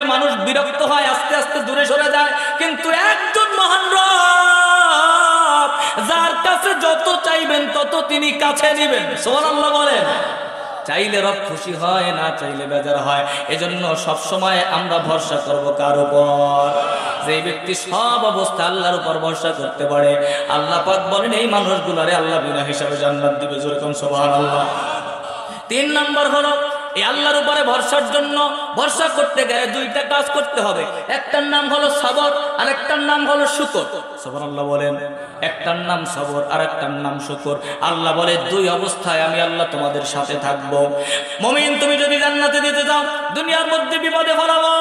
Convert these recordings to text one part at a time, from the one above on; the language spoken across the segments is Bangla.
মানুষ বিরক্ত হয়, আস্তে আস্তে দূরে সরে যায়, কিন্তু একজন মহান রব যার কাছে যত চাইবেন তত তিনি কাছে নেবেন। সুবহানাল্লাহ বলেন। চাইলে রব খুশি হয়, না চাইলে বেজার হয়। এজন্য সব সময় আমরা ভরসা করব কার উপর? যে ব্যক্তি সব অবস্থা আল্লাহর উপর ভরসা করতে পারে, আল্লাহ পাক বলেন এই মানুষগুলোরে আল্লাহ বিনা হিসাবে জান্নাত দিবে। যেরকম সুবহানাল্লাহ। 3 নম্বর হলো এই আল্লাহর উপরে ভরসার জন্য ভরসা করতে গেলে দুইটা কাজ করতে হবে। একটার নাম হলো সবর, আর একটার নাম হলো শুকর। সুবহানাল্লাহ বলেন। একটার নাম সবর, আর একটার নাম শুকর। আল্লাহ বলে দুই অবস্থায় আমি আল্লাহ তোমাদের সাথে থাকবো। মুমিন, তুমি যদি জান্নাতে যেতে চাও, দুনিয়ার মধ্যে বিপদে ফলাবো,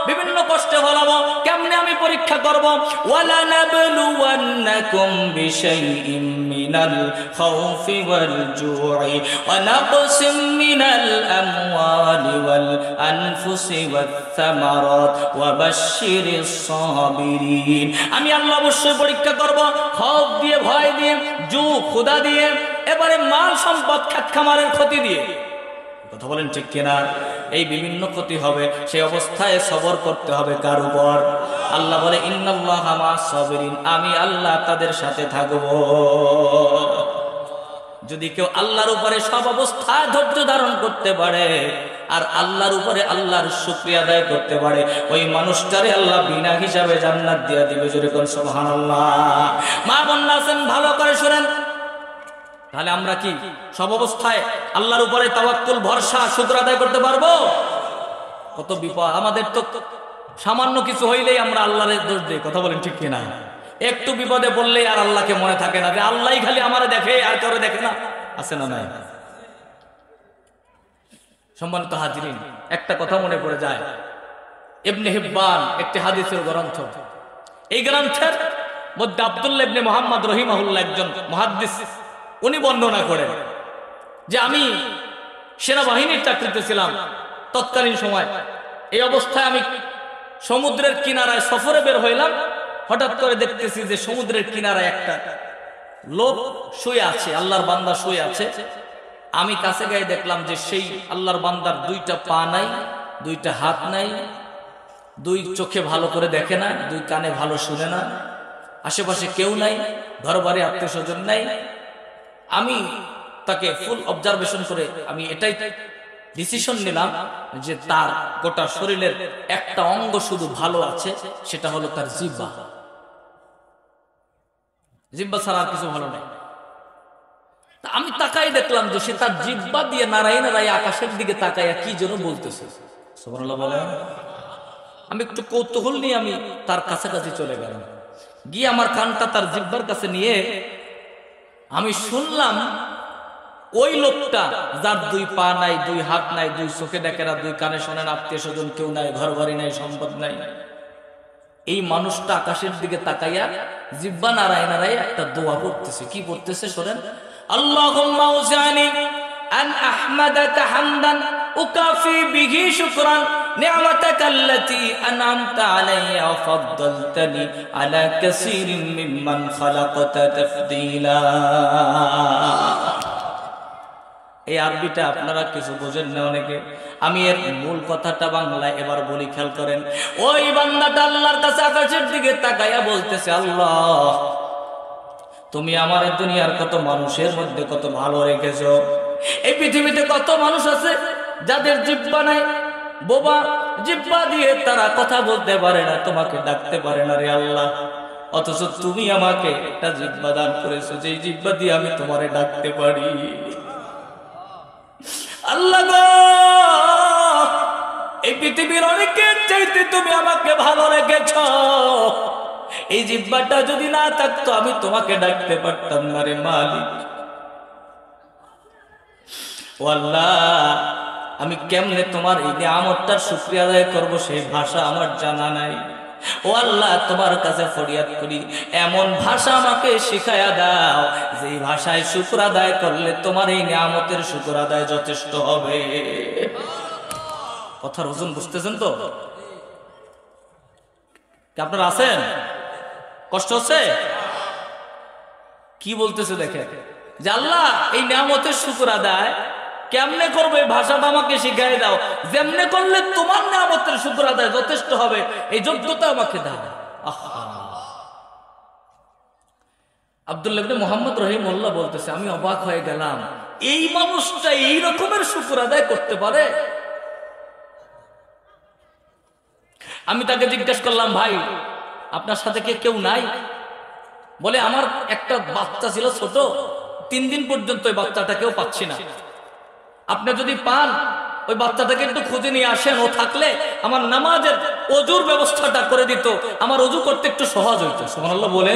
বিভিন্ন কষ্টে ফলাবো, কেমনে আমি পরীক্ষা করব? ওয়ালা নাবলুওয়ান্নাকুম বিশাইইম মিনাল খাউফি ওয়াল জু'i ওয়া নাকসিম মিনাল আমওয়ালি ওয়াল আনফুসি ওয়াত থামারাত ওয়া বাশশিরিস সাবিরিন। আমি আল্লাহ অবশ্যই পরীক্ষা করব, খৌফ দিয়ে, ভয় দিয়ে, জু ক্ষুধা দিয়ে, এবারে মাল সম্পদ খাত খামারের ক্ষতি দিয়ে। কথা বলেন ঠিক কিনা? এই বিভিন্ন ক্ষতি হবে, সেই অবস্থায় সবর করতে হবে কার উপর? আল্লাহ বলে ইন্নাল্লাহা মা'আস সাবিরিন, আমি আল্লাহ তাদের সাথে থাকব। যদি কেউ আল্লাহর উপরে সব অবস্থায় ধৈর্য ধারণ করতে পারে আর আল্লাহর উপরে আল্লাহর শুকরিয়া আদায় করতে পারে, ওই মানুষটারে আল্লাহ বিনা হিসাবে জান্নাত দিয়ে দিবে। যেরকম সুবহানাল্লাহ। মা বোনরা আছেন, ভালো করে শুনেন। তাহলে আমরা কি সব অবস্থায় আল্লাহর উপরে তাওয়াক্কুল, ভরসা, শুকর আদায় করতে পারবো? কত বিপদ আমাদের! তো সামান্য কিছু হইলেই আমরা আল্লাহর দোষ দিই। কথা বলেন ঠিক কিনা? একটু বিপদে পড়লেই আর আল্লাহকে মনে থাকে না যে আল্লাহই খালি আমারে দেখে, আর কারো দেখে না। আছে না নাই? সম্মানিত হাজিরিন, একটা কথা মনে পড়ে যায়। ইবনে হিব্বান একটি হাদিসের গ্রন্থ। এই গ্রন্থের মধ্যে আব্দুল্লাহ ইবনে মুহাম্মদ রাহিমাহুল্লাহ একজন মুহাদ্দিস, উনি বর্ণনা করেন যে আমি সেনাবাহিনীর চাকরিতে ছিলাম তৎকালীন সময়। এই অবস্থায় আমি সমুদ্রের কিনারায় সফরে বের হইলাম। হঠাৎ করে দেখতেছি যে সমুদ্রের কিনারায় একটা লোক শুয়ে আছে, আল্লাহর বান্দা শুয়ে আছে। আমি কাছে গিয়ে দেখলাম যে সেই আল্লাহর বান্দার দুইটা পা নাই, দুইটা হাত নাই, দুই চোখে ভালো করে দেখে না, দুই কানে ভালো শুনে না, আশেপাশে কেউ নাই, ঘর বাড়ি আত্মীয় স্বজন নাই। আমি তাকে ফুল অবজারভেশন করে আমি এটাই ডিসিশন নিলাম যে তার গোটা শরীরের একটা অঙ্গ শুধু ভালো আছে, সেটা হলো তার জিহ্বা। জিহ্বা ছাড়া আর কিছু ভালো নাই। আমি তাকাই দেখলাম যে সে তার জিহ্বা দিয়ে নারাই নারাই আকাশের দিকে তাকাইয়া কি যেন বলতেছে। সুবহানাল্লাহ বলেন। আমি একটু কৌতূহল নিয়ে আমি তার কাছাকাছি চলে গেলাম, গিয়ে আমার কানটা তার জিহ্বার কাছে নিয়ে আমি শুনলাম ওই লোকটা যার দুই পা নাই, দুই হাত নাই, দুই চোখে দেখে না, দুই কানে শোনে না, আত্মীয় স্বজন কেউ নাই, ঘর বাড়ি নাই, সম্পদ নাই, এই মানুষটা আকাশের দিকে তাকাইয়া জিহ্বা নারায় নারায় একটা দোয়া পড়তেছে। কি পড়তেছে শোনেন? আল্লাহুম্মা উযআনি আন আহমাদাকা হামদান উকাফি বিহি শুকরান নি'মাতাকাল্লাতী আন'আমতা আলাইয়া ওয়া ফাদ্দালতানি আলা কাসীরিন মিম্মান খালাকতা তাফদীলা। এই আরবিটা আপনারা কিছু বোঝেন না অনেকে। আমি এর মূল কথাটা বাংলায় এবার বলি, খেয়াল করেন। ওই বান্দাটা আল্লাহর কাছে আকাশের দিকে তাকাইয়া বলতেছে, আল্লাহ তুমি আমার দুনিয়ার কত মানুষের মধ্যে কত ভালো রেখেছো। এই পৃথিবীতে কত মানুষ আছে যাদের জিহ্বা নাই, বোবা, জিহ্বা দিয়ে তারা কথা বলতে পারে না, তোমাকে ডাকতে পারে না রে আল্লাহ। অথচ তুমি আমাকে একটা জিহ্বা দান করেছো, যে জিহ্বা দিয়ে আমি তোমারে ডাকতে পারি। আল্লাহ গো, এই পৃথিবীর অনেকের চাইতে তুমি আমাকে ভালো রেখেছ। এই জিহ্বাটা যদি না থাকতো আমি তোমাকে ডাকতে পারতাম না রে মালিক। ও আল্লাহ, আমি কেমনে তোমার এই নিয়ামতটার শুকরিয়া আদায় করব সেই ভাষা আমার জানা নাই। ও আল্লাহ, তোমার কাছে ফরিয়াদ করি, এমন ভাষা আমাকে শিখায়া দাও যে ভাষায় শুকর আদায় করলে তোমার এই নিয়ামতের শুকর আদায় যথেষ্ট হবে। কথার ওজন বুঝতেছেন তো? আপনারা আছেন? কষ্ট হচ্ছে? কি বলতেছে দেখে যে আল্লাহ এই নিয়ামতের শুকর আদায় কেমনে করবো এই ভাষাটা আমাকে শিখাই দাও, যেমনে করলে তোমার নিয়ামতের শুকর আদায় যথেষ্ট হবে এই যোগ্যতা আমাকে দাও। আহা, আব্দুল্লাহ ইবনে মুহাম্মদ রাহিমাহুল্লাহ বলতেছে, আমি অবাক হয়ে গেলাম, এই মানুষটা এই রকমের শুকর আদায় করতে পারে। আমি তাকে জিজ্ঞেস করলাম, ভাই আপনার সাথে কি কেউ নাই? বলে, আমার একটা বাচ্চা ছিল ছোট, 3 দিন পর্যন্ত ওই বাচ্চাটাকেও পাচ্ছি না। আপনি যদি পান ওই বাচ্চাটাকে একটু খুঁজে নিয়ে আসেন, ও থাকলে আমার নামাজের ওযুর ব্যবস্থাটা করে দিত, আমার ওযু করতে একটু সহজ হইতো। সুবহানাল্লাহ বলে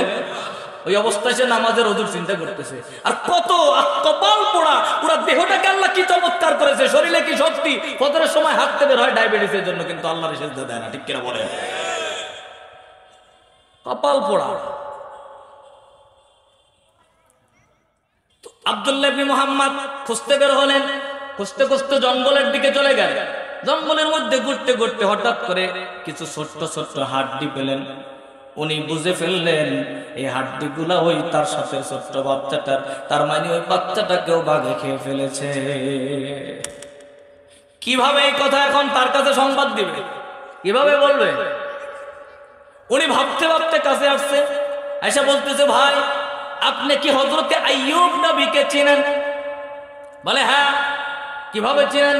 ওই অবস্থায় সে নামাজের ওযুর চিন্তা করতেছে। আর কত কপাল পোড়া, পুরো দেহটাকে আল্লাহ কি চমৎকার করেছে, শরীরে কি শক্তি, ফজরের সময় হাঁটতে বের হয় ডায়াবেটিসের জন্য, কিন্তু আল্লাহর সিজদা দেয় না। ঠিক কিনা বলেন? কপাল পোড়া। আব্দুল্লাহ ইবনে মুহাম্মদ খুঁজতে বের হলেন, খুঁজতে খুঁজতে জঙ্গলের দিকে চলে গেলেন। জঙ্গলের মধ্যে ঘুরতে ঘুরতে হঠাৎ করে কিছু ছোট্ট ছোট্ট হাড্ডি পেলেন। উনি বুঝে ফেললেন এই হাড্ডিগুলা ওই তার সাথে ছোট্ট বাচ্চাটার, তার মানে ওই বাচ্চাটাকেও বাঘে খেয়ে ফেলেছে। কিভাবে এই কথা এখন তার কাছে সংবাদ দিবে, কিভাবে বলবে? উনি ভাবতে ভাবতে কাছে আসছে, এসে বলতেছে, ভাই আপনি কি হযরতে আইয়ুব নবীকে চিনেন? বলে, হ্যাঁ। কিভাবে চিনেন?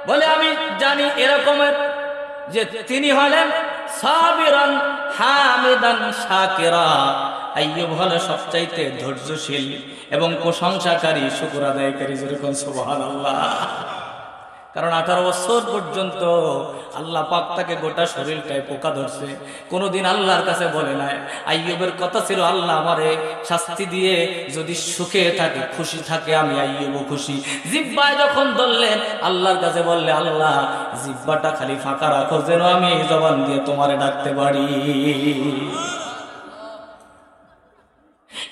বলে, আমি জানি এরকমের যে তিনি হলেন সাবিরান হামিদান শাকিরা। আইয়ুব হলো সবচাইতে ধৈর্যশীল এবং প্রশংসাকারী, শুকর আদায়কারী। যেরকম সুবহানাল্লাহ। কারণ 18 বছর পর্যন্ত আল্লাহ পাক তাকে গোটা শরীরটায় পোকা ধরছে, কোনোদিন আল্লাহর কাছে বলে নাই। আইয়ুবের কথা ছিল, আল্লাহ আমারে শাস্তি দিয়ে যদি সুখে থাকে, খুশি থাকে, আমি আইয়ুবও খুশি। জিহ্বায় যখন ধরলেন, আল্লাহর কাছে বললে, আল্লাহ জিহ্বাটা খালি ফাঁকা রাখো, যেন আমি এই জবান দিয়ে তোমারে ডাকতে পারি।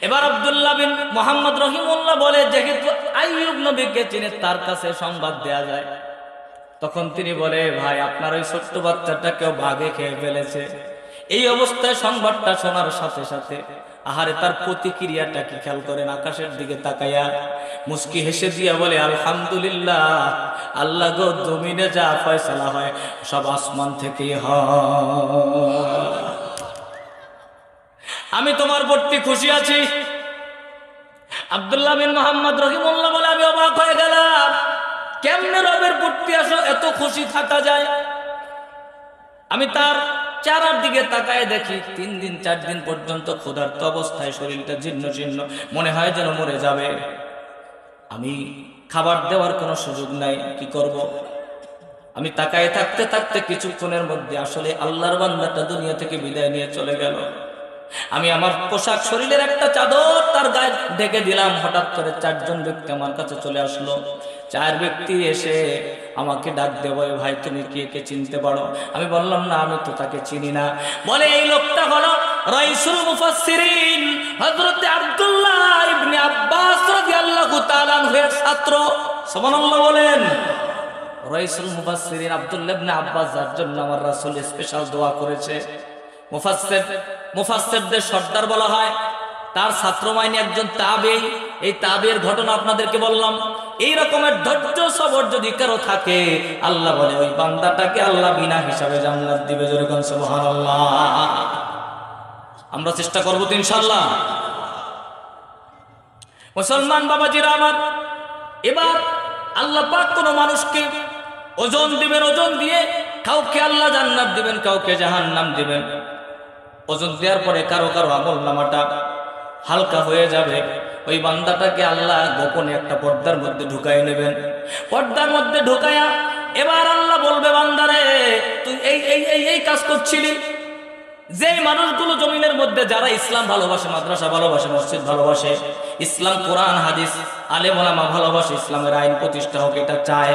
এবার আব্দুল্লাহ বিন মুহাম্মদ রাহিমাহুল্লাহ বলে, যেহেতু আইয়ুব নবীকে চিনে, তার কাছে সংবাদ দেয়া যায়। তখন তিনি বলে, ভাই আপনার ওই ছোট্ট বাচ্চাটা কেউ বাঘে খেয়ে ফেলেছে। এই অবস্থায় সংবাদটা শোনার সাথে সাথে আহারে তার প্রতিক্রিয়াটা কি খেয়াল করেন, আকাশের দিকে তাকাইয়া মুস্কি হেসে দিয়া বলে, আলহামদুলিল্লাহ, আল্লাহ গো, জমিনে যা ফয়সালা হয় সব আসমান থেকেই হয়। আমি তোমার প্রতি খুশি আছি। আব্দুল্লাহ বিন মুহাম্মদ রাহিমাহুল্লাহ বলে, আমি অবাক হয়ে গেলাম, কেমনে রবের প্রতি আসো এত খুশি থাকা যায়। আমি তার চেহারার দিকে তাকায় দেখি 3 দিন 4 দিন পর্যন্ত ক্ষুধার্ত অবস্থায়, শরীরটা জীর্ণ জীর্ণ, মনে হয় যেন মরে যাবে। আমি খাবার দেওয়ার কোনো সুযোগ নাই, কি করব? আমি তাকায় থাকতে থাকতে কিছুক্ষণের মধ্যে আসলে আল্লাহর বান্দাটা দুনিয়া থেকে বিদায় নিয়ে চলে গেল। আমি আমার পোশাক, শরীরের একটা চাদর তার গায়ে ঢেকে দিলাম। হঠাৎ করে 4 জন ব্যক্তি আমার কাছে চলে আসলো। 4 ব্যক্তি এসে আমাকে ডাক দেব, ভাই তুমি কি একে চিনতে পারো? আমি বললাম, না, আমি তো তাকে চিনি না। বলে, এই লোকটা হলো রাইসুল মুফাসসিরিন হযরত আব্দুল্লাহ ইবনে আব্বাস রাদিয়াল্লাহু তাআলা আনহুর ছাত্র। সুবহানাল্লাহ বলেন। রাইসুল মুফাসসিরিন আব্দুল্লাহ ইবনে আব্বাস, যার জন্য আমার রাসূল স্পেশাল দোয়া করেছে। মুফাসসিরদের সর্দার বলা হয়। তার ছাত্র মাইনি একজন তাবেঈ। এই তাবেঈর ঘটনা আপনাদেরকে বললাম। এই রকমের ধৈর্য সবর যদি কারো থাকে, আল্লাহ বলে ওই বান্দাটাকে আল্লাহ বিনা হিসাবে জান্নাত দিবে। যেরকম সুবহানাল্লাহ। আমরা চেষ্টা করব তো ইনশাআল্লাহ। মুসলমান বাবাজিরা আমার, এবার আল্লাহ পাক কোন মানুষকে ওজন দিবেন, ওজন দিয়ে কাউকে আল্লাহ জান্নাত দিবেন, কাউকে জাহান্নাম দিবেন। ওজন দেওয়ার পরে কারো কারো আমলনামাটা হালকা হয়ে যাবে। ওই বান্দাটাকে আল্লাহ গোপনে একটা পর্দার মধ্যে ঢুকাই নেবেন। পর্দার মধ্যে ঢুকায়া এবার আল্লাহ বলবে, বান্দারে তুই এই কাজ করছিলি। যেই মানুষগুলো জমিনের মধ্যে যারা ইসলাম ভালোবাসে, মাদ্রাসা ভালোবাসে, মসজিদ ভালোবাসে, ইসলাম, কোরআন, হাদিস, আলেম ওলামা ভালোবাসে, ইসলামের আইন প্রতিষ্ঠা হোক এটা চায়,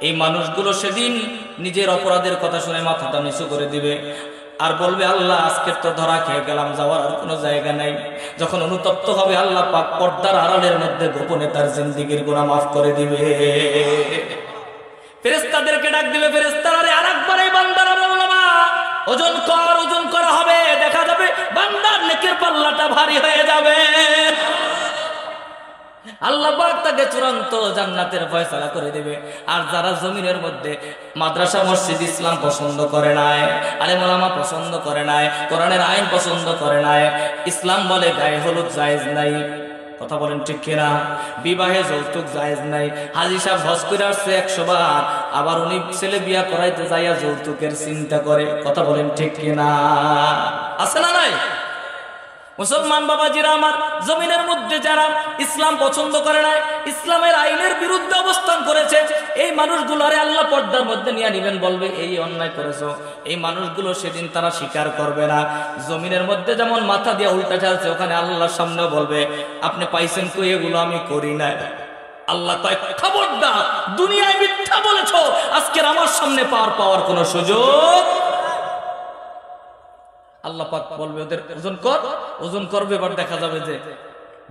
এই মানুষগুলো সেদিন নিজের অপরাধের কথা শুনে মাথাটা নিচু করে দিবে আর বলবে, আল্লাহ আজকের তো ধরা খেয়ে গেলাম, যাওয়ার আর কোনো জায়গা নাই। যখন অনুতপ্ত হবে, আল্লাহ পাক পর্দার আড়ালের মধ্যে গোপনে তার জিন্দেগীর গুনাহ মাফ করে দিবে। ফেরেশতাদেরকে ডাক দিবে, ফেরেশতারা আরেকবার এই বান্দার আমলনামা ওজন করা হবে। দেখা যাবে বান্দার নেকের পাল্লাটা ভারী হয়ে যাবে। আল্লাহ পাক তাকে চূড়ান্ত জান্নাতের ফয়সালা করে দেবে। আর যারা জমিনের মধ্যে মাদ্রাসা মসজিদ ইসলাম পছন্দ করে নাই, আলেম ওলামা পছন্দ করে নাই, কোরআনের আইন পছন্দ করে নাই, ইসলাম বলে গায়ে হলুদ জায়েজ নাই, কথা বলেন ঠিক কিনা, বিবাহে যৌতুক জায়েজ নাই, হাজী সাহেব হজ করে আসছে 100 বার, আবার উনি ছেলে বিয়া করাইতে যাইয়া যৌতুকের চিন্তা করে, কথা বলেন ঠিক কিনা, আছে না নাই? মুসলমান বাবাজিরা আমার, জমিনের মধ্যে যারা ইসলাম পছন্দ করে নাই, ইসলামের আইনের বিরুদ্ধে অবস্থান করেছে, এই মানুষগুলোরে আল্লাহ পর্দার মধ্যে নিয়ে নিবেন, বলবে এই অন্যায় করেছো। এই মানুষগুলো সেদিন তারা স্বীকার করবে না। জমিনের মধ্যে যেমন মাথা দিয়ে উল্টা চালছে, ওখানে আল্লাহর সামনে বলবে আপনি পাইছেন কই, এগুলো আমি করি নাই। আল্লাহ কয় খবরদার, দুনিয়ায় মিথ্যা বলেছো, আজকের আমার সামনে পাওয়ার কোনো সুযোগ। আল্লাহ পাক বলবে ওদের ওজন কর, ওজন করবে, এবার দেখা যাবে যে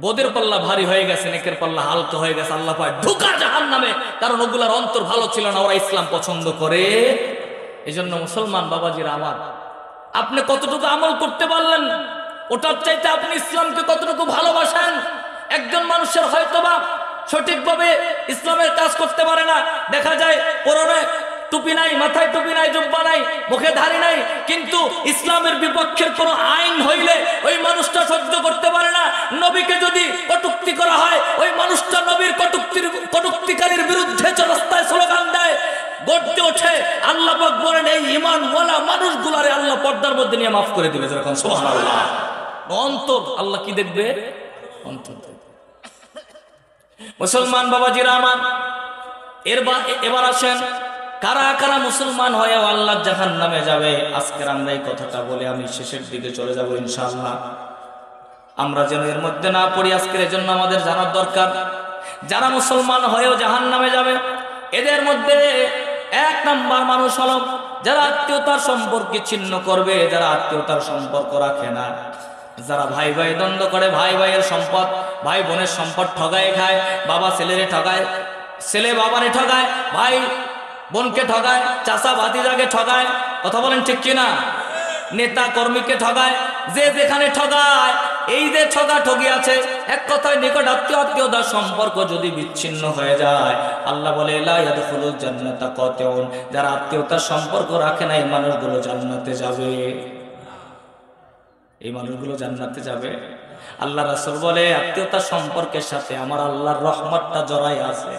বোদের পাল্লা ভারী হয়ে গেছে, নেকের পাল্লা হালকা হয়ে গেছে। আল্লাহ পাক ঢুকা জাহান্নামে, কারণ ওগুলার অন্তর ভালো ছিল না, ওরা ইসলাম পছন্দ করে। এই জন্য মুসলমান বাবাজিরা আমার, আপনি কতটুকু আমল করতে পারলেন, ওটার চাইতে আপনি ইসলামকে কতটুকু ভালোবাসেন। একজন মানুষের হয়তোবা সঠিকভাবে ইসলামের কাজ করতে পারে না, দেখা যায় পরনে টুপি নাই, মাথায় টুপি নাই, জুব্বা নাই, মুখে ধারি নাই, কিন্তু ইসলামের বিপক্ষের কোনো আইন হইলে ওই মানুষটা সহ্য করতে পারে না। নবীকে যদি কটূক্তি করা হয়, ওই মানুষটা নবীর কটূক্তিকারীর বিরুদ্ধে রাস্তায় স্লোগান দেয়, গর্জে ওঠে। আল্লাহ পাক বলেন এই ঈমান ওয়ালা মানুষগুলারে আল্লাহ পর্দার মধ্যে নিয়ে মাফ করে দিবে, যেরকম সুবহানাল্লাহ। অন্তর আল্লাহ কি দেখবে? অন্তর দেখবে। মুসলমান বাবাজিরা আমার, এবার আসেন কারা কারা মুসলমান হয়েও আল্লাহ জাহান্নামে যাবে। আজকের আমরা এই কথাটা বলে আমি শেষের দিকে চলে যাব ইনশাআল্লাহ। আমরা যেন এর মধ্যে না পড়ি, আজকের এজন্য আমাদের জানার দরকার, যারা মুসলমান হয়েও জাহান্নামে যাবে এদের মধ্যে 1 নাম্বার মানুষ হলো যারা আত্মীয়তার সম্পর্ক ছিন্ন করবে, যারা আত্মীয়তার সম্পর্ক রাখে না, যারা ভাই ভাই দ্বন্দ্ব করে, ভাই ভাইয়ের সম্পদ, ভাই বোনের সম্পদ ঠগায় খায়, বাবা ছেলেরে ঠগায়, ছেলে বাবারে ঠগায়, ভাই বোনকে ঠগায়, চাচা ভাতিজাকে ঠগায়, কথা বলেন ঠিক কিনা, নেতা কর্মীকে ঠগায়, যে যেখানে ঠগায়, এই যে ঠগি আছে, এক কথায় নিকট আত্মীয়তার সম্পর্ক যদি বিচ্ছিন্ন হয়ে যায়, আল্লাহ বলে লা ইয়াদখুলুল জান্নাতা কাতিউন, যারা আত্মীয়তার সম্পর্ক রাখে না এই মানুষগুলো জান্নাতে যাবে, এই মানুষগুলো জান্নাতে যাবে। আল্লাহ রাসূল বলে আত্মীয়তার সম্পর্কের সাথে আমার আল্লাহর রহমতটা জড়ায় আছে।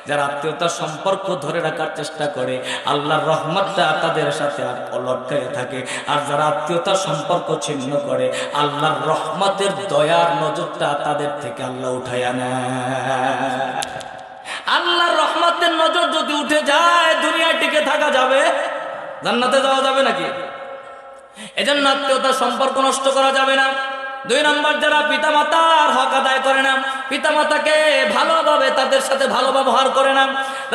যারা আত্মীয়তার সম্পর্ক ধরে রাখার চেষ্টা করে আল্লাহর রহমতটা তাদের সাথে লটকায় থাকে, আর যারা আত্মীয়তার সম্পর্ক ছিন্ন করে আল্লাহর রহমতের দয়ার নজরটা তাদের থেকে আল্লাহ উঠাইয়া নেয়। আল্লাহর রহমতের নজর যদি উঠে যায় দুনিয়ায় টিকে থাকা যাবে? জান্নাতে যাওয়া যাবে নাকি? এজন্য আত্মীয়তার সম্পর্ক নষ্ট করা যাবে না। 2 নম্বর, যারা পিতামাতার হক আদায় করে না, পিতামাতাকে ভালোভাবে তাদের সাথে ভালো ব্যবহার করে না।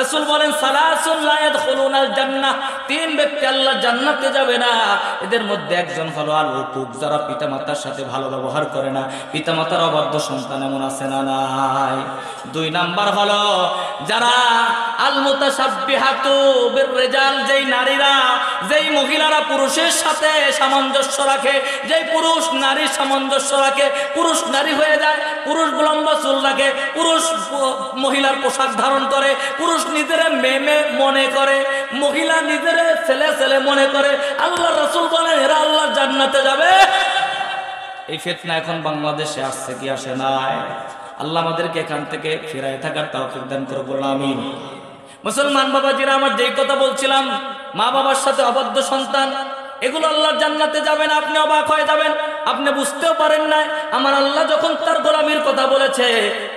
রাসূল বলেন সালাসুন লা ইয়াদখুলুনাল জান্নাহ, 3 ব্যক্তি আল্লাহ জান্নাতে যাবে না। এদের মধ্যে একজন হলো আল উকুক, যারা পিতামাতার সাথে ভালো ব্যবহার করে না, পিতামাতার অবাধ্য সন্তান এমন আছে না নাই? 2 নাম্বার হলো যারা আল মুতাশাব্বিহাতু বিররিজাল, যেই নারীরা, যেই মহিলারা পুরুষের সাথে সামঞ্জস্য রাখে, যেই পুরুষ নারীর সামঞ্জস্য রাখে, পুরুষ নারী হয়ে যায়, পুরুষ লম্বা চুল রাখে, পুরুষ মহিলার পোশাক ধারণ করে, পুরুষ নিজের মেয়ে মনে করে, মহিলা নিজের ছেলে মনে করে। আল্লাহ রাসূল বলেন এরা আল্লাহর জান্নাতে যাবে। এই ফিতনা এখন বাংলাদেশে আসছে কি আসে নাই? আল্লাহ আমাদেরকে এখান থেকে ফিরায় থাকার তৌফিক দান করুন, আমিন। মুসলমান বাবাজিরা আমার, যেই কথা বলছিলাম, মা বাবার সাথে অবাধ্য সন্তান, এগুলো আল্লাহর জান্নাতে যাবে না। আপনি অবাক হয়ে যাবেন, আপনি বুঝতেও পারেন না। আমার আল্লাহ যখন তার গোলামীর কথা বলেছে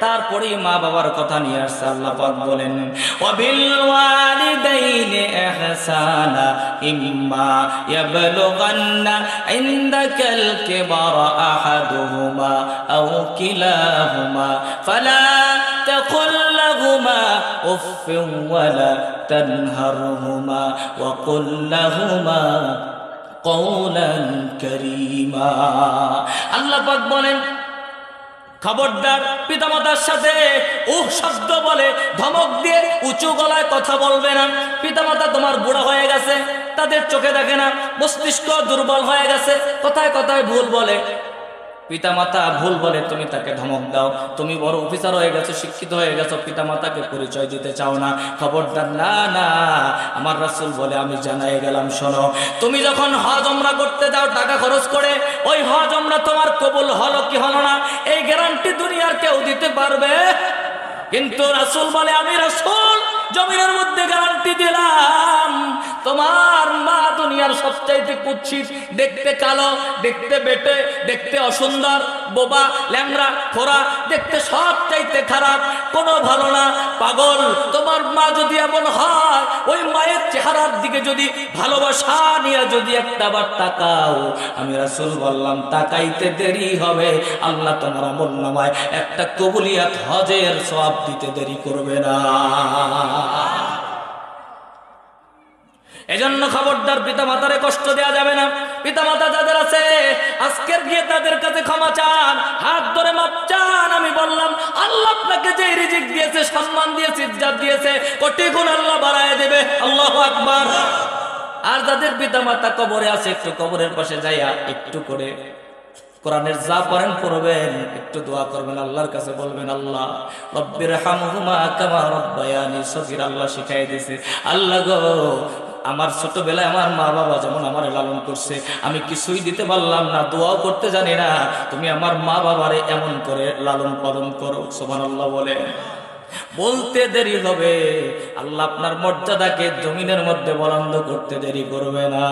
তারপরেই মা বাবার কথা নিয়ে আসছে। আল্লাহ পাক বলেন ওয়াবিল ওয়ালিদাইনি ইহসানা ইম্মা ইয়াবলুগান্না ইনদাকাল কিবারা আহাদুহুমা আও কিলাহুমা ফালা তাকুল লাহুমা উফফিন ওয়ালা তানহারহুমা ওয়া কুল লাহুমা কওলান কারীমা। আল্লাহ পাক বলেন খবরদার পিতামাতার সাথে শব্দ বলে, ধমক দিয়ে, উঁচু গলায় কথা বলবে না। পিতামাতা তোমার বুড়া হয়ে গেছে, তাদের চোখে দেখে না, মস্তিষ্ক দুর্বল হয়ে গেছে, কথায় কথায় ভুল বলে। পিতামাতা ভুল বলে তুমি তাকে ধমক দাও, তুমি বড় অফিসার হয়ে গেছো, শিক্ষিত হয়ে গেছো, পিতামাতাকে পরিচয় দিতে চাও না, খবরদার। না না, আমার রাসূল বলে আমি জানাই গেলাম, শোনো, তুমি যখন হজ ওমরা করতে যাও টাকা খরচ করে, ওই হজ ওমরা তোমার কবুল হলো কি হলো না এই গ্যারান্টি দুনিয়ার কেউ দিতে পারবে? কিন্তু রাসূল বলে আমি রাসূল জমিনের মধ্যে গ্যারান্টি দিলাম, তোমার মা দুনিয়ার সবচাইতে কুৎসিত, দেখতে কালো, দেখতে বেটে, দেখতে অসুন্দর, বোবা, ল্যাংড়া, খোরা, দেখতে সবচাইতে খারাপ, কোনো ভালো না, পাগল। তোমার মা যদি এমন হয়, ওই মায়ের চেহারার দিকে যদি ভালোবাসা নিয়ে যদি একটাবার তাকাও, আমি রাসূল বললাম তাকাইতে দেরি হবে, আল্লাহ তোমার আমলনামায় একটা কবুলিয়াত হজের সওয়াব দিতে দেরি করবে না। এজন্য খবরদার পিতামাতারে কষ্ট দেওয়া যাবে না। পিতামাতা যাদের আছে আজকের গিয়ে তাদের কাছে ক্ষমা চান, হাত ধরে মাপ চান। আমি বললাম আল্লাহ আপনাকে যে রিজিক দিয়েছে, সম্মান দিয়েছে, ইজ্জত দিয়েছে, কোটি গুণ আল্লাহ বাড়ায় দেবে। আল্লাহু আকবার। আর যাদের পিতামাতা কবরে আছে, একটু কবরের পাশে যাইয়া একটু করে কোরআনের যা পড়েন পড়বেন, একটু দোয়া করবেন, আল্লাহর কাছে বলবেন আল্লাহ রব্বির হামহুমা কামা রব্বায়ানি সগীরা। আল্লাহ শিখাই দিয়েছে, আল্লাহ গো আমার ছোটবেলায় আমার মা বাবা যেমন আমার লালন করছে, আমি কিছুই দিতে পারলাম না, দোয়াও করতে জানি না, তুমি আমার মা বাবারে এমন করে লালন পালন করো। সুবহানাল্লাহ বলে বলতে দেরি হবে, আল্লাহ আপনার মর্যাদাকে জমিনের মধ্যে বুলন্দ করতে দেরি করবে না।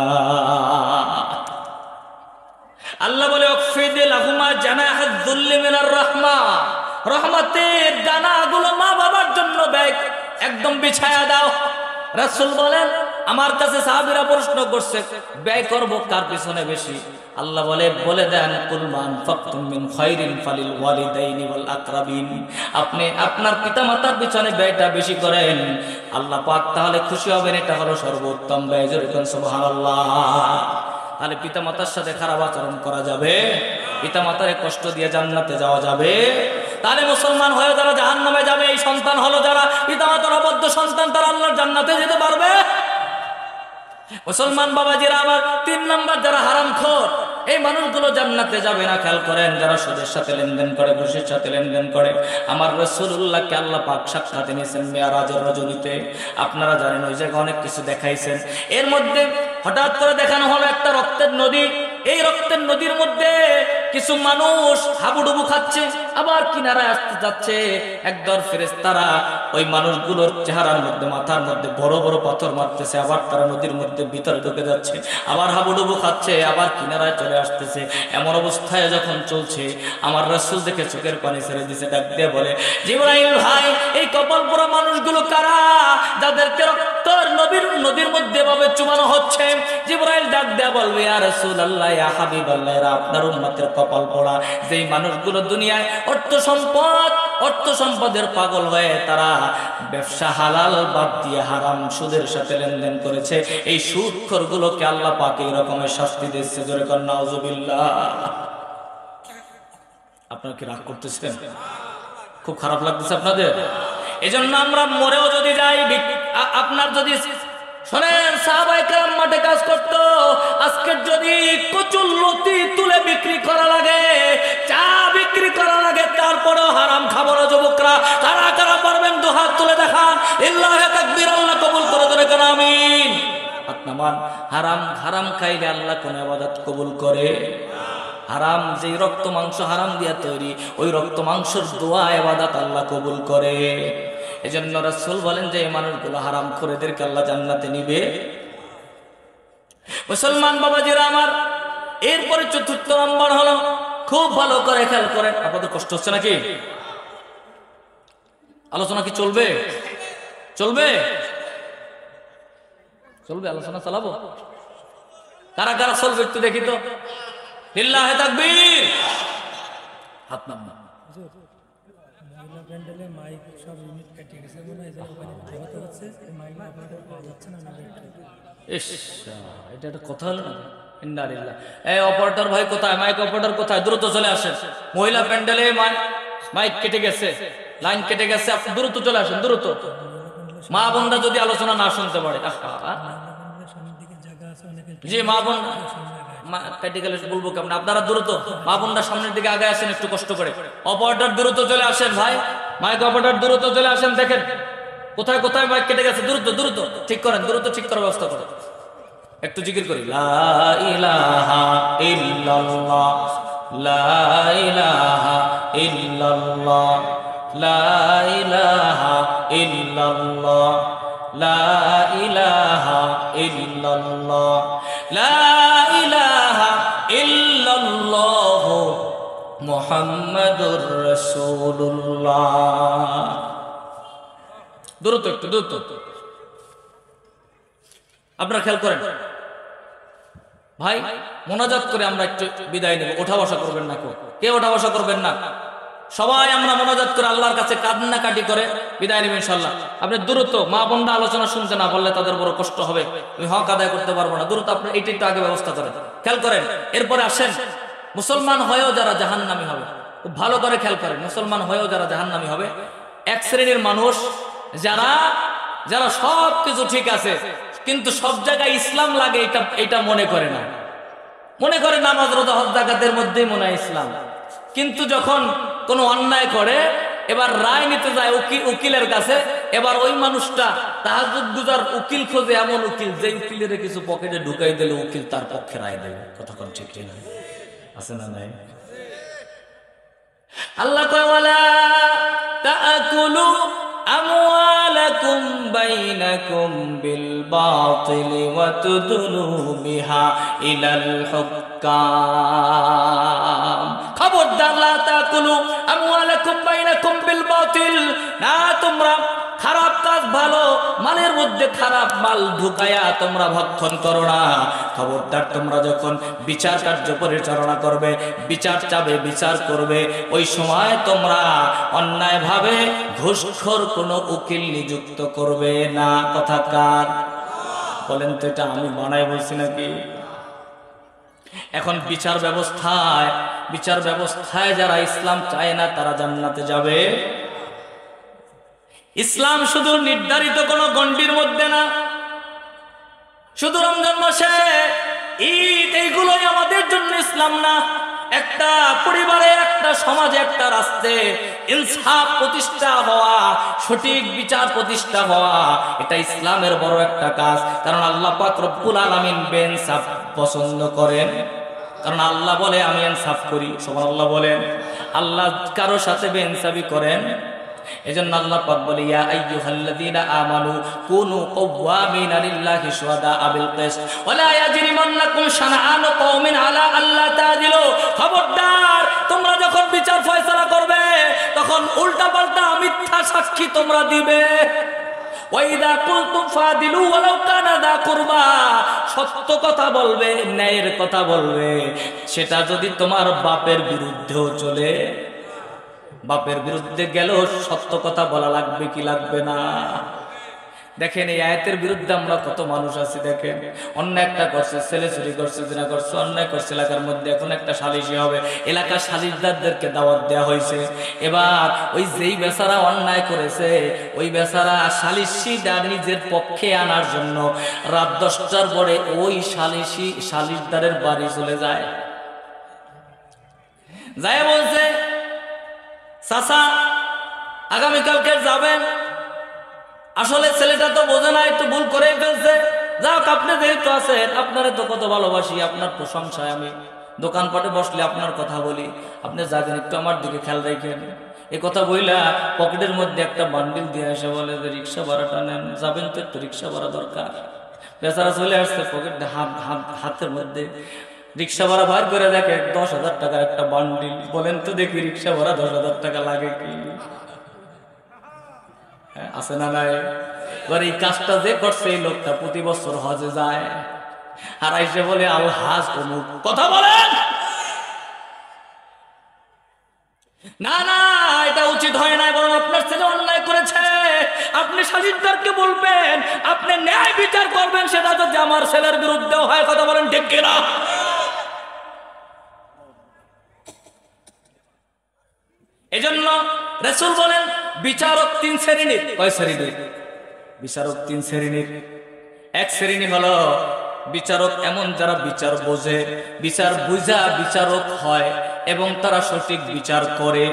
আল্লাহ বলে ওয়াকফিদ লাহুমা জানাহাদ যুল্লি মিনার রাহমা, রহমতের ডানাগুলো মা বাবার জন্য একদম বিছায়া দাও। রাসূল বলেন আমার কাছে সাহাবীরা প্রশ্ন করছে ব্যয় করব কার পিছনে বেশি? আল্লাহ বলে দেন কুল মান ফাকতুম মিন খায়রিন ফালিল ওয়ালিদাইনি ওয়াল আকরাবিন। আপনি আপনার পিতামাতার পিছনে ব্যয়টা বেশি করেন, আল্লাহ পাক তাহলে খুশি হবেন, এটা হলো সর্বোত্তম ব্যয়। জোরে বলেন সুবহানাল্লাহ। তাহলে পিতামাতার সাথে খারাপ আচরণ করা যাবে? পিতামাতারে কষ্ট দিয়ে জান্নাতে যাওয়া যাবে? তাহলে মুসলমান হয়ে যারা জাহান্নামে যাবে, এই সন্তান হলো যারা পিতামাতার অবদ্ধ সন্তান, তারা আল্লাহর জান্নাতে যেতে পারবে? মুসলমান বাবাজিরা আমার, 3 নাম্বার যারা হারামখোর, এই মানুষগুলো জান্নাতে যাবে না। খেয়াল করেন, যারা সুদের সাথে লেনদেন করে, ঘুষের সাথে লেনদেন করে। আমার রাসূলুল্লাহকে আল্লাহ পাক সাক্ষাৎ নিয়েছেন মেরাজের রজনীতে। আপনারা জানেন ওই জায়গায় অনেক কিছু দেখাইছেন। এর মধ্যে হঠাৎ করে দেখানো হলো একটা রক্তের নদী। এই রক্তের নদীর মধ্যে কিছু মানুষ হাবুডুবু খাচ্ছে, আবার কিনারায় আসতে যাচ্ছে। একদল ফেরেশতারা ওই মানুষগুলোর চেহারার মধ্যে, মাথার মধ্যে বড় বড় পাথর মারতেছে, আবার তারা নদীর মধ্যে ভিতরে ঢুকে যাচ্ছে, আবার হাবুডুবু খাচ্ছে, আবার কিনারায় চলে আসতেছে। এমন অবস্থায় যখন চলছে, আমার রাসূল দেখে চোখের পানি ছেড়ে দিছে, ডাক দিয়ে বলে জিবরাইল ভাই, এই কপাল পোড়া মানুষগুলো কারা যাদেরকে রক্তের নদীর মধ্যে ভাবে চুবানো হচ্ছে? জিবরাইল ডাক দিয়ে বলবে ইয়া রাসূলুল্লাহ, ইয়া হাবিবাল্লাহ, এরা আপনার উম্মতের কপাল পোড়া, যেই মানুষগুলো দুনিয়ায় অর্থ সম্পদের পাগল হয়ে তারা ব্যবসা হালাল বাদ দিয়ে হারাম সুদের সাথে লেনদেন করেছে। এই সুদখোরগুলোকে আল্লাহ পাক এই রকমের শাস্তি দিচ্ছে। জোরে কর নাউজুবিল্লাহ। আপনারা কি রাগ করতেছেন? খুব খারাপ লাগতেছে আপনাদের? এজন্য আমরা মরেও যদি যাই, আপনার যদি শোনেন, সাহাবায়ে কেরাম মাঠে কাজ করতো, আজকে যদি কচুল্লতি তুলে বিক্রি করা লাগে, চা বিক্রি করা লাগে, তারপরেও হারাম খাবো না যুবকরা। কারা কারা পারবেন দুহাত তুলে দেখান। লিল্লাহি তাকবীর। আল্লাহ কবুল করে দেন, কেন আমিন। আপনার হারাম খাইলে আল্লাহ কোন ইবাদত কবুল করে? হারাম, যেই রক্ত মাংস হারাম দিয়া তৈরি, ওই রক্ত মাংসের দোয়া ইবাদত আল্লাহ কবুল করে। এজন্য রাসূল বলেন যে এই মানুষগুলো হারাম খোরেদেরকে আল্লাহ জান্নাতে নিবে। মুসলমান বাবাজিরা আমার, এরপরে ৪র্থ নম্বর হলো, খুব ভালো করে খেয়াল করেন। আপনাদের কষ্ট হচ্ছে নাকি? আলোচনা কি চলবে? চলবে আলোচনা চালাবো? কারা কারা চলবে একটু দেখি তো। লিল্লাহি তাকবীর। হাত নামান। প্যান্ডেলে মাইক সব ইউনিট কেটে গেছে, মনে হয় যে ওখানে কথা হচ্ছে, মাইক আপনাদের পাওয়া যাচ্ছে না। ইস, এটা একটা কথা হলো না? ইন্নালিল্লাহ। এই অপারেটর ভাই কোথায়? মাইক অপারেটর কোথায়? দ্রুত চলে আসেন। মহিলা প্যান্ডেলে মাইক কেটে গেছে, লাইন কেটে গেছে, আপনি দ্রুত চলে আসেন, দ্রুত। মা বোনরা যদি আলোচনা না শুনতে পারে, সামনের দিকে জায়গা আছে, অনেকে জি মা বোন কেটে গেলে বলবো কেমন, আপনারা দ্রুত মা বোনরা সামনের দিকে আগে আসেন একটু কষ্ট করে, অপারেটর দ্রুত চলে আসেন ভাই, মাইক অপারেটর দ্রুত চলে আসেন, দেখেন কোথায় কোথায় মাইক কেটে গেছে, দ্রুত দ্রুত ঠিক করেন, দ্রুত ঠিক করার ব্যবস্থা করেন। একটু জিকির করি, লা ইলাহা ইল্লাল্লাহ, লা ইলাহা ইল্লাল্লাহ, লা ইলাহা ইল্লাল্লাহ, লা ইলাহা ইল্লাল্লাহ, লা ইলাহা ইল্লাল্লাহ মুহাম্মাদুর রাসূলুল্লাহ। দ্রুত একটু দ্রুত আপনারা খেয়াল করেন ভাই, মোনাজাত করে আমরা একটু বিদায় নেব। ওঠা বসা করবেন না, কে ওঠা বসা করবেন না, সবাই আমরা মোনাজাত করে আল্লাহর কাছে কান্নাকাটি করে বিদায় নেব ইনশাআল্লাহ। আপনি দ্রুত, মা বোনরা আলোচনা শুনতে না পারলে তাদের বড় কষ্ট হবে, আমি হক আদায় করতে পারবো না, দ্রুত আপনি এইটা একটু আগে ব্যবস্থা করেন, খেয়াল করেন। এরপরে আসেন, মুসলমান হয়েও যারা জাহান্নামী হবে, খুব ভালো করে খেয়াল করেন, মুসলমান হয়েও যারা জাহান্নামী হবে, এক শ্রেণীর মানুষ যারা যারা সব কিছু ঠিক আছে কিন্তু সব জায়গায় ইসলাম লাগে এটা মনে করে না, মনে করে নামাজ রোজা হজ যাকাতের মধ্যেই মনে হয় ইসলাম, কিন্তু যখন কোনো অন্যায় করে এবার রায় নিতে যায় উকিলের কাছে, এবার ওই মানুষটা তাহাজ্জুদ গুজার উকিল খোঁজে, এমন উকিল যে উকিলের কিছু পকেটে ঢুকাই দিলে উকিল তার পক্ষে রায় দেবে। কতক্ষণ ঠিক না আছে না নাই? আল্লাহ কয় ওয়ালা তাআকুলু আমওয়ালাকুম বাইনাকুম বিল বাতিল ওয়া তুদলু বিহা ইলাল হুক্কাম। খবরদার, লা তাকুলু আমওয়ালাকুম বাইনাকুম বিল বাতিল, না তোমরা খারাপ কাজ ভালো মালের মধ্যে খারাপ মাল ঢুকায়া তোমরা ভক্ষণ করো না। খবরদার, তোমরা যখন বিচার কার্য পরিচালনা করবে, বিচার চাবে, বিচার করবে, ওই সময় তোমরা অন্যায়ভাবে ঘুষখোর কোনো উকিল নিযুক্ত করবে না। কথা কার বলেন তো? এটা আমি বানাই বলছি নাকি? এখন বিচার ব্যবস্থায় যারা ইসলাম চায় না তারা জান্নাতে যাবে। ইসলাম শুধু নির্ধারিত কোন গণ্ডির মধ্যে না, শুধু রমজান মাসে ঈদ এইগুলোই আমাদের জন্য ইসলাম না। একটা পরিবারে, একটা সমাজে, একটা রাষ্ট্রে ইনসাফ প্রতিষ্ঠা হওয়া, সঠিক বিচার প্রতিষ্ঠা হওয়া, এটা ইসলামের বড় একটা কাজ। কারণ আল্লাহ পাক রব্বুল আলামিন বেইনসাফ পছন্দ করেন, কারণ আল্লাহ বলে আমি ইনসাফ করি। সুবহানাল্লাহ বলেন। আল্লাহ কারো সাথে বেইনসাফি করেন, এজন্য আল্লাহ পাক বলে ইয়া আইয়ুহাল্লাযীনা আমানু কুনু কওয়ামিনা লিল্লাহি শুহাদাআ বিল কিসত ওয়া লা ইয়াজরিমান্নাকুম শানাআনু কওমিন আলা আল্লা তা'দিলু। খবরদার, তোমরা যখন বিচার ফয়সালা করবে তখন উল্টাপাল্টা মিথ্যা সাক্ষী তোমরা দিবে। ওয়া ইযা কুলতুম ফাদিলু ওয়ালাউ কানা যা কুরবা, সত্য কথা বলবে, ন্যায়ের কথা বলবে, সেটা যদি তোমার বাপের বিরুদ্ধেও চলে, বাপের বিরুদ্ধে গেলেও সত্য কথা বলা লাগবে কি লাগবে না? দেখেন এই আয়াতের বিরুদ্ধে আমরা কত মানুষ আছি। দেখেন অন্যায় একটা করছে, ছেলে চুরি করছে, জিনা করছে, অন্যায় করছে এলাকার মধ্যে, এখন একটা সালিশি হবে, এলাকার সালিশদারদেরকে দাওয়াত দেওয়া হয়েছে। এবার ওই যেই বেচারা অন্যায় করেছে ওই বেচারা সালিশিদার নিজের পক্ষে আনার জন্য রাত 10টার পরে ওই সালিশদারের বাড়ি চলে যায়, যায় বলছে চাচা আগামীকালকে যাবেন, আসলে ছেলেটা তো বোঝে না, একটু ভুল করে ফেলছে, যাক আপনি যেহেতু আছেন, আপনারে তো কত ভালোবাসি, আপনার প্রশংসায় আমি দোকানপাটে বসলে আপনার কথা বলি, আপনি যাবেন, একটু আমার দিকে খেয়াল রাখেন। এই কথা বইলা পকেটের মধ্যে একটা বান্ডিল দিয়ে এসে বলে যে রিক্সা ভাড়াটা নেন, যাবেন তো একটু রিক্সা ভাড়া দরকার। বেচারা চলে আসছে, পকেটে হাতের মধ্যে রিক্সা ভাড়া ভার করে দেখে 10,000 টাকার একটা বান্ডিল। বলেন তো দেখি রিক্সা ভাড়া 10,000 টাকা লাগে কি? আছে না নাই? এবার এই কাজটা যে করছে এই লোকটা প্রতি বছর হজে যায়, আর এসে বলে আল হাজ অমুক। কথা বলেন না, না এটা উচিত হয় না। বরং আপনার ছেলে অন্যায় করেছে, আপনি সালিশদারকে বলবেন, আপনি ন্যায় বিচার করবেন, সেটা যদি আমার ছেলের বিরুদ্ধেও হয়। কথা বলেন ঠিক কিনা? এজন্য রাসূল বলেন বিচারক 3 শ্রেণীর। কয় শ্রেণীর বিচারক? 3 শ্রেণীর। এক শ্রেণী হলো বিচারক এমন যারা বিচার বোঝে, বিচার বুঝা বিচারক হয় এবং তারা সঠিক বিচার করে,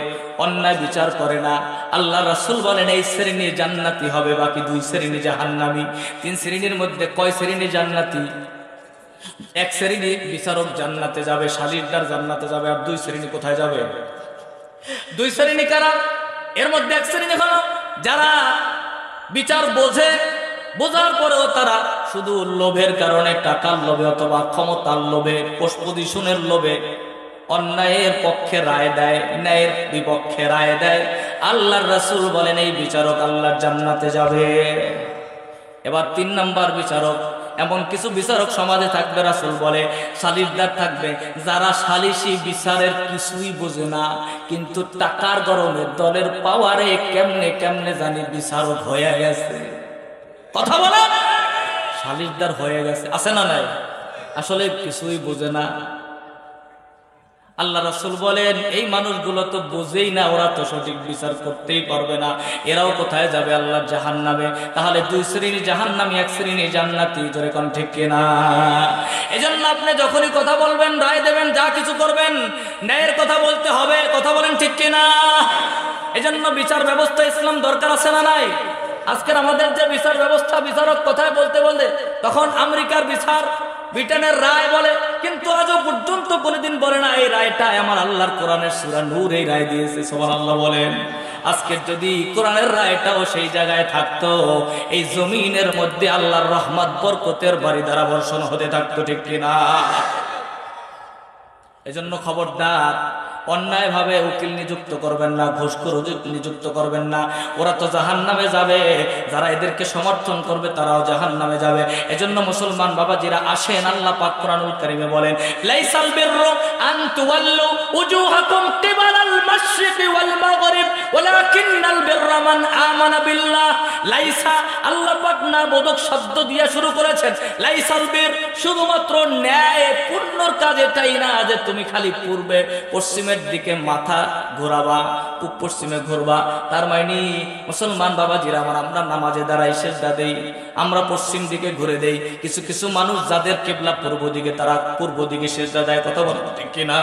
অন্যায় বিচার করে না। আল্লাহ রাসূল বলেন এই শ্রেণী জান্নাতি হবে, বাকি 2 শ্রেণী জাহান্নামী। 3 শ্রেণীর মধ্যে কয় শ্রেণী জান্নাতি? 1 শ্রেণী বিচারক জান্নাতে যাবে, সালিসদার জান্নাতে যাবে, আর 2 শ্রেণী কোথায় যাবে? 2 শ্রেণী কারা? এর মধ্যে 1 শ্রেণী হলো যারা বিচার বোঝে, বোঝার পরেও তারা শুধু লোভের কারণে, টাকার লোভে অথবা ক্ষমতার লোভে, পোস্ট পজিশনের লোভে অন্যায়ের পক্ষে রায় দেয়, ন্যায়ের বিপক্ষে রায় দেয়। আল্লাহর রাসূল বলেন এই বিচারক আল্লাহর জান্নাতে যাবে। এবার 3 নাম্বার বিচারক, এমন কিছু বিচারক সমাজে থাকবে, রাসূল বলে সালিসদার থাকবে যারা সালিসি বিচারের কিছুই বোঝে না, কিন্তু টাকার গরমে দলের পাওয়ারে কেমনে কেমনে জানি বিচারক হয়ে গেছে। কথা বলে সালিসদার হয়ে গেছে, আছে না নাই? আসলে কিছুই বোঝে না। আল্লাহ রাসূল বলেন এই মানুষগুলো তো বোঝেই না, ওরা তো সঠিক বিচার করতেই পারবে না, এরাও কোথায় যাবে? আল্লাহর জাহান্নামে। তাহলে 2 শ্রেণী জাহান্নামী, 1 শ্রেণী জান্নাতি। জোরে কোন ঠিক কিনা? এজন্য আপনি যখনই কথা বলবেন, রায় দেবেন, যা কিছু করবেন, ন্যায়ের কথা বলতে হবে। কথা বলেন ঠিক কিনা? এজন্য বিচার ব্যবস্থা ইসলাম দরকার আছে না নাই? আজকের আমাদের যে বিচার ব্যবস্থা, বিচারক কোথায় বলতে বলতে তখন আমেরিকার বিচার, ব্রিটেনের রায় বলে, কিন্তু আজও পর্যন্ত কোনোদিন বলে না এই রায়টা আমার আল্লাহর কোরআনের সূরা নূর এই রায় দিয়েছে। সুবহানাল্লাহ বলেন। আজকের যদি কোরআনের রায়টাও সেই জায়গায় থাকতো, এই জমিনের মধ্যে আল্লাহর রহমত বরকতের বাড়ি দ্বারা বর্ষণ হতে থাকতো, ঠিক কিনা? এজন্য খবরদার, অন্যায়ভাবে উকিল নিযুক্ত করবেন না, ঘুষখোর নিযুক্ত করবেন না। ওরা তো জাহান্নামে যাবে, যারা এদেরকে সমর্থন করবে তারাও জাহান্নামে যাবে। এজন্য মুসলমান বাবাজিরা আসেন, আল্লাহ পাক কোরআনুল কারীমে বলেন লাইসাল বিররু আন তুওয়াল্লু উজুহাকুম কিবালাল মাশরিকি ওয়াল মাগরিব ওয়ালাকিন্নাল বিররা মান আমানা বিল্লাহ। লাইসা, আল্লাহ পাক না বোধক শব্দ দিয়ে শুরু করেছেন। লাইসাল বির, শুধুমাত্র ন্যায় পূর্ণর কাজ এটাই না যে তুমি খালি পূর্বে পশ্চিমে দিকে মাথা ঘোরাবা, পূব পশ্চিমে ঘুরবা। তার মানে মুসলমান বাবাজিরা আমার, আমরা নামাজে দাঁড়াই, সিজদা দেই, আমরা পশ্চিম দিকে ঘুরে দেই। কিছু কিছু মানুষ যাদের কিবলা পূর্ব দিকে, তারা পূর্ব দিকে সিজদা দেয়। কথা বলেন ঠিক কিনা?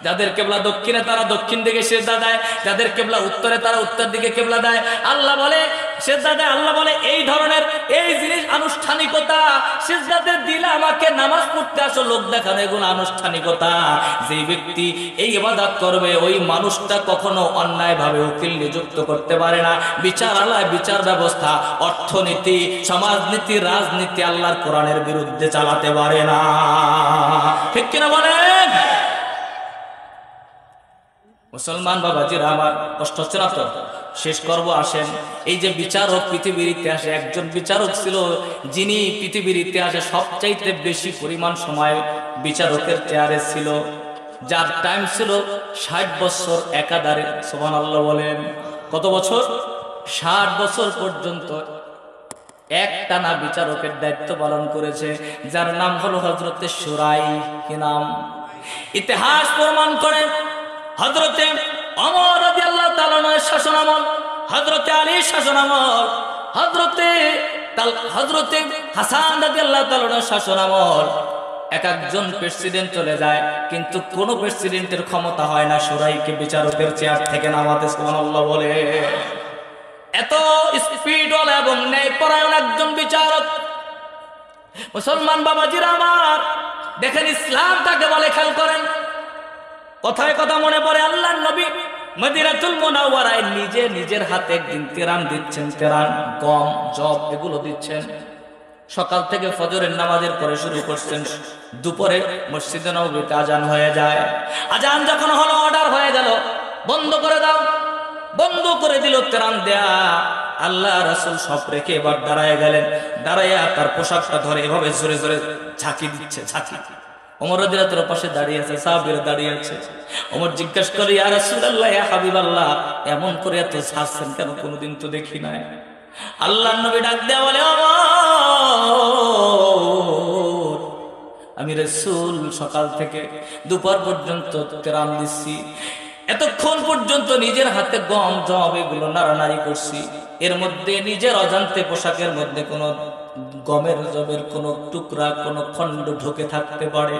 যাদের কেবলা দক্ষিণে তারা দক্ষিণ দিকে সিজদা দেয়, যাদের কেবলা উত্তরে তারা উত্তর দিকে কেবলা দেয়। আল্লাহ বলে সিজদা দেয়। আল্লাহ বলে এই ধরনের এই জিনিস আনুষ্ঠানিকতা, সিজদাতে দিলে আমাকে নামাজ পড়তে আসো লোক দেখানো, এগুলো আনুষ্ঠানিকতা। যে ব্যক্তি এই ইবাদত করবে ওই মানুষটা কখনো অন্যায়ভাবে উকিল নিযুক্ত করতে পারে না। বিচারালয়, বিচার ব্যবস্থা, অর্থনীতি, সমাজনীতি, রাজনীতি আল্লাহর কোরআনের বিরুদ্ধে চালাতে পারে না, ঠিক কিনা বলেন? মুসলমান বাবাজিরা আমার, কষ্ট হচ্ছে না তো? শেষ করব, আসেন। এই যে বিচারক পৃথিবীর ইতিহাসে একজন বিচারক ছিল, যিনি পৃথিবীর ইতিহাসে সবচাইতে বেশি পরিমাণ সময় বিচারকের চেয়ারে ছিল, যার টাইম ছিল 60 বছর একাধারে। সুবহানাল্লাহ বলেন। কত বছর? 60 বছর পর্যন্ত একটানা বিচারকের দায়িত্ব পালন করেছে, যার নাম হলো হযরতে শুরাই। কি নাম? ইতিহাস প্রমাণ করে হযরতে ওমর রাদিয়াল্লাহু তাআলা এর শাসনামল, হযরতে আলীর শাসনামল, হযরতে হাসান রাদিয়াল্লাহু তাআলা এর শাসনামল, এক একজন প্রেসিডেন্ট চলে যায়, কিন্তু কোন প্রেসিডেন্টের ক্ষমতা হয় না শুরাইকে বিচারকের চেয়ার থেকে নামাতে। সুবহানাল্লাহ বলে। এত স্পিডওয়ালা এবং ন্যায়পরায়ণ একজন বিচারক। মুসলমান বাবাজিরা আমার, দেখেন ইসলাম তাকে বলে, খেয়াল করেন। কথায় কথা মনে পড়ে আল্লাহর নবী মদিনাতুল মুনাওয়ারায় নিজে নিজের হাতে একদিন তেরান দিচ্ছেন, তেরান, গম, জব এগুলো দিচ্ছেন। সকাল থেকে ফজরের নামাজের পরে শুরু করছেন, দুপুরে মসজিদে নববীতে আজান হয়ে যায়। আজান যখন হলো, অর্ডার হয়ে গেল বন্ধ করে দাও, বন্ধ করে দিল তেরান দেয়া। আল্লাহ রাসূল সব রেখে এবার দাঁড়ায় গেলেন। দাঁড়াইয়া তার পোশাকটা ধরে এভাবে জোরে জোরে ঝাঁকি দিচ্ছে, ঝাঁকি। ওমর রাদিয়াল্লাহু তাআলা পাশে দাঁড়িয়ে আছে, সাহাবীরা দাঁড়িয়ে আছে। ওমর জিজ্ঞেস করে, ইয়া রাসূলুল্লাহ, ইয়া হাবিবাল্লাহ, এমন করে এত ঝাঁকছেন কেন? কোনোদিন তো দেখি নাই। আল্লাহর নবী ডাক দেয়া বলে, ওমর, আমি রাসূল সকাল থেকে দুপুর পর্যন্ত তেরান দিচ্ছি, এতক্ষণ পর্যন্ত নিজের হাতে গম জব এগুলো নাড়ানাড়ি করছি, এর মধ্যে নিজের অজান্তে পোশাকের মধ্যে কোনো গমের জবের কোনো টুকরা কোনো খণ্ড ঢুকে থাকতে পারে।